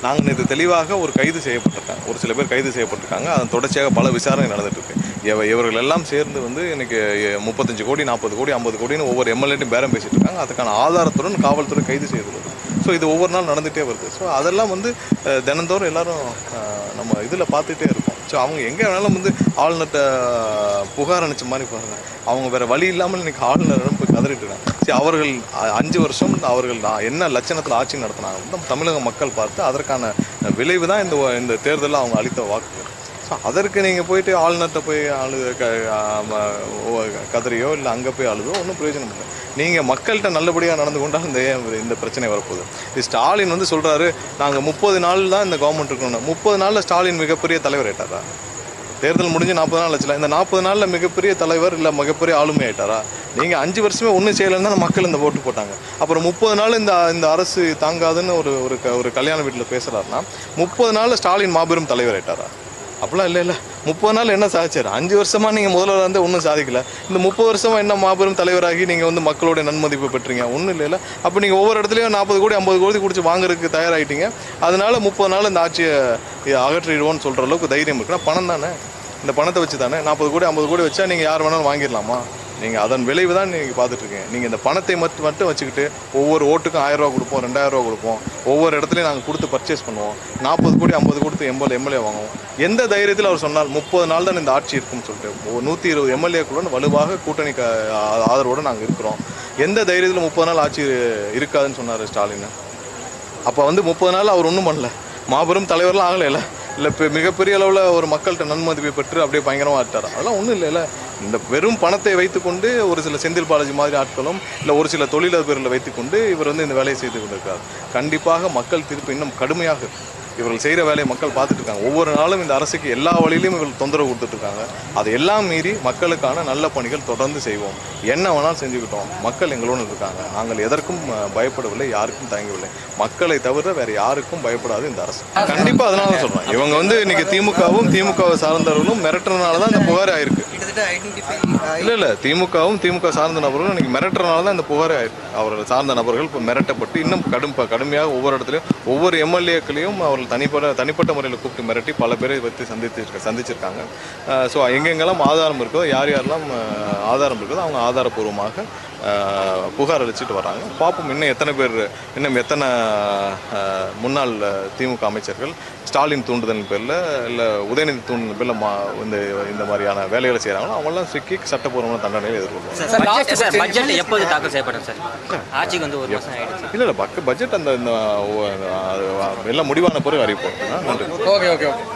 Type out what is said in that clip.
நாங்கள் நேற்று தெளிவாக ஒரு கைது செய்யப்பட்டிருக்காங்க, ஒரு சில பேர் கைது செய்யப்பட்டிருக்காங்க. அதன் தொடர்ச்சியாக பல விசாரணை நடந்துட்டுருக்கு. இவர்கள் எல்லாம் சேர்ந்து வந்து இன்றைக்கி 35 கோடி 40 கோடி 50 கோடின்னு ஒவ்வொரு எம்எல்ஏட்டும் பேரம் பேசிகிட்டு இருக்காங்க. அதுக்கான ஆதாரத்துடன் காவல்துறை கைது செய்துள்ளது. ஸோ இது ஒவ்வொரு நாள் நடந்துகிட்டே வருது. ஸோ அதெல்லாம் வந்து தினந்தோறும் எல்லோரும் நம்ம இதில் பார்த்துட்டே இருக்கோம். ஸோ அவங்க எங்கே வேணாலும் வந்து ஆளுநர்கிட்ட புகார் அளித்த மாதிரி பாருங்க, அவங்க வேறு வழி இல்லாமல் இன்றைக்கி ஆளுநரிடம் போய் கதறிட்டு இருக்காங்க. சரி, அவர்கள் 5 வருஷம் அவர்கள் என்ன லட்சணத்தில் ஆட்சி நடத்தினாங்க தமிழக மக்கள் பார்த்து அதற்கான விளைவு தான் இந்த தேர்தலில் அவங்க அளித்த வாக்குகள். ஸோ அதற்கு நீங்கள் போயிட்டு ஆளுநர்கிட்ட போய் கதறியோ இல்லை அங்கே போய் அழுதோ ஒன்றும் பிரயோஜனம் இல்லை. நீங்கள் மக்கள்கிட்ட நல்லபடியாக நடந்து கொண்டால் இந்த பிரச்சனை வரப்போகுது. ஸ்டாலின் வந்து சொல்கிறாரு, நாங்கள் 30 நாள் தான் இந்த கவர்மெண்ட் இருக்கணும். 30 நாளில் ஸ்டாலின் மிகப்பெரிய தலைவர் ஆயிட்டாரா? தேர்தல் முடிஞ்சு 40 நாள் ஆச்சுல. இந்த 40 நாளில் மிகப்பெரிய தலைவர் இல்லை மிகப்பெரிய ஆளுமை ஆயிட்டாரா? நீங்கள் 5 வருஷமே ஒன்றும் செய்யலைன்னு தான் மக்கள் இந்த ஓட்டு போட்டாங்க. அப்புறம் 30 நாள் இந்த அரசு தாங்காதுன்னு ஒரு கல்யாண வீட்டில் பேசுகிறாருன்னா 30 நாளில் ஸ்டாலின் மாபெரும் தலைவர் ஆயிட்டாரா? அப்படிலாம் இல்லை. 30 நாள் என்ன சாதிச்சார்? 5 வருஷமாக நீங்கள் முதல்வர் வந்து ஒன்றும் சாதிக்கல. இந்த 30 வருஷமாக என்ன மாபெரும் தலைவராகி நீங்கள் வந்து மக்களுடைய நன்மதிப்பு பெற்றீங்க? ஒன்றும் இல்லைல்ல. அப்போ நீங்கள் ஒவ்வொரு இடத்துலையும் 40 கோடி 50 கோடி கொடுத்து வாங்குறதுக்கு தயாராகிட்டீங்க. அதனால 30 நாள் இந்த ஆட்சியை அகற்றிடுவோன்னு சொல்கிற அளவுக்கு தைரியம் இருக்குன்னா பணம் தானே. இந்த பணத்தை வச்சு தானே 40 கோடி 50 கோடி வச்சா நீங்கள் யார் வேணாலும் வாங்கிடலாமா? நீங்கள் அதன் விளைவு தான் நீங்கள் பார்த்துட்ருக்கீங்க. நீங்கள் இந்த பணத்தை மட்டும் வச்சுக்கிட்டு ஒவ்வொரு ஓட்டுக்கும் 1000 ரூபா கொடுப்போம், 2000 ரூபா கொடுப்போம், ஒவ்வொரு இடத்துலையும் நாங்கள் கொடுத்து பர்ச்சேஸ் பண்ணுவோம், 40 கோடி 50 கொடுத்து எம்எல்ஏ வாங்குவோம். எந்த தைரியத்தில் அவர் சொன்னால் 30 நாள் தான் இந்த ஆட்சி இருக்குன்னு சொல்லிட்டு 120 எம்எல்ஏக்களுடன் வலுவாக கூட்டணி ஆதரவோடு நாங்கள் இருக்கிறோம். எந்த தைரியத்தில் 30 நாள் ஆட்சி இருக்காதுன்னு சொன்னார் ஸ்டாலின்? அப்போ வந்து 30 நாள் அவர் ஒன்றும் பண்ணல, மாபெரும் தலைவர்லாம் ஆகலைல்ல. இல்லை மிகப்பெரிய அளவில் ஒரு மக்கள்கிட்ட நன்மதிப்பை பெற்று அப்படியே பயங்கரமாக ஆட்டார். அதெல்லாம் ஒன்றும் இல்லைல்ல. இந்த வெறும் பணத்தை வைத்துக்கொண்டு ஒரு சில செந்தில் பாலாஜி மாதிரி ஆட்களும் இல்லை ஒரு சில தொழிலதிபர்களை வைத்துக்கொண்டு இவர் வந்து இந்த வேலையை செய்து கொண்டிருக்கார். கண்டிப்பாக மக்கள் தீர்ப்பு இன்னும் கடுமையாக இவர்கள் செய்கிற வேலையை மக்கள் பார்த்துட்டு இருக்காங்க. ஒவ்வொரு நாளும் இந்த அரசுக்கு எல்லா வழியிலையும் இவர்கள் தொந்தரவு கொடுத்துட்ருக்காங்க. அதை எல்லாம் மீறி மக்களுக்கான நல்ல பணிகள் தொடர்ந்து செய்வோம். என்ன வேணாலும் செஞ்சுக்கிட்டோம். மக்கள் எங்களோடு இருக்காங்க. நாங்கள் எதற்கும் பயப்படவில்லை, யாருக்கும் தயங்கவில்லை. மக்களை தவிர வேறு யாருக்கும் பயப்படாது இந்த அரசு. கண்டிப்பாக அதனால தான் சொல்கிறேன், இவங்க வந்து இன்றைக்கி திமுகவை சார்ந்தவர்களும் மிரட்டுறதுனால தான் இந்த புகாரே ஆயிருக்கு. இல்லை திமுக சார்ந்த நபர்களும் இன்னைக்கு மிரட்டுறதுனால தான் இந்த புகாரே ஆயிருக்கு. அவர்கள் சார்ந்த நபர்கள் இப்போ மிரட்டப்பட்டு இன்னும் கடுமையாக ஒவ்வொரு இடத்துலையும் ஒவ்வொரு எம்எல்ஏக்களையும் அவர்கள் தனிப்பட்ட முறையில் கூப்பிட்டு மிரட்டி பல பேரை பற்றி சந்திச்சிருக்காங்க. ஸோ எங்கெங்கெல்லாம் ஆதாரம் இருக்கோ, யாரெல்லாம் ஆதாரம் இருக்குதோ அவங்க ஆதாரப்பூர்வமாக புகார் அளிச்சுட்டு வராங்க. பார்ப்போம் இன்னும் எத்தனை முன்னாள் திமுக அமைச்சர்கள் ஸ்டாலின் தூண்டுதல் பேரில் இல்லை உதயநிதி தூண்டுதல் பேரில் இந்த மாதிரியான வேலைகளை செய்கிறாங்களோ அவங்களாம் சிக்கி சட்டப்பூர்வமான தண்டனையை எதிர்கொள்வாங்க. பட்ஜெட் எப்போது தாக்கல் செய்யப்படும் சார்? ஆட்சிக்கு வந்து 1 மாதம் ஆயிடுச்சு. இல்லை பட்ஜெட் அந்த எல்லாம் முடிவான பிறகு அறிவிப்போம். நன்றி. ஓகே.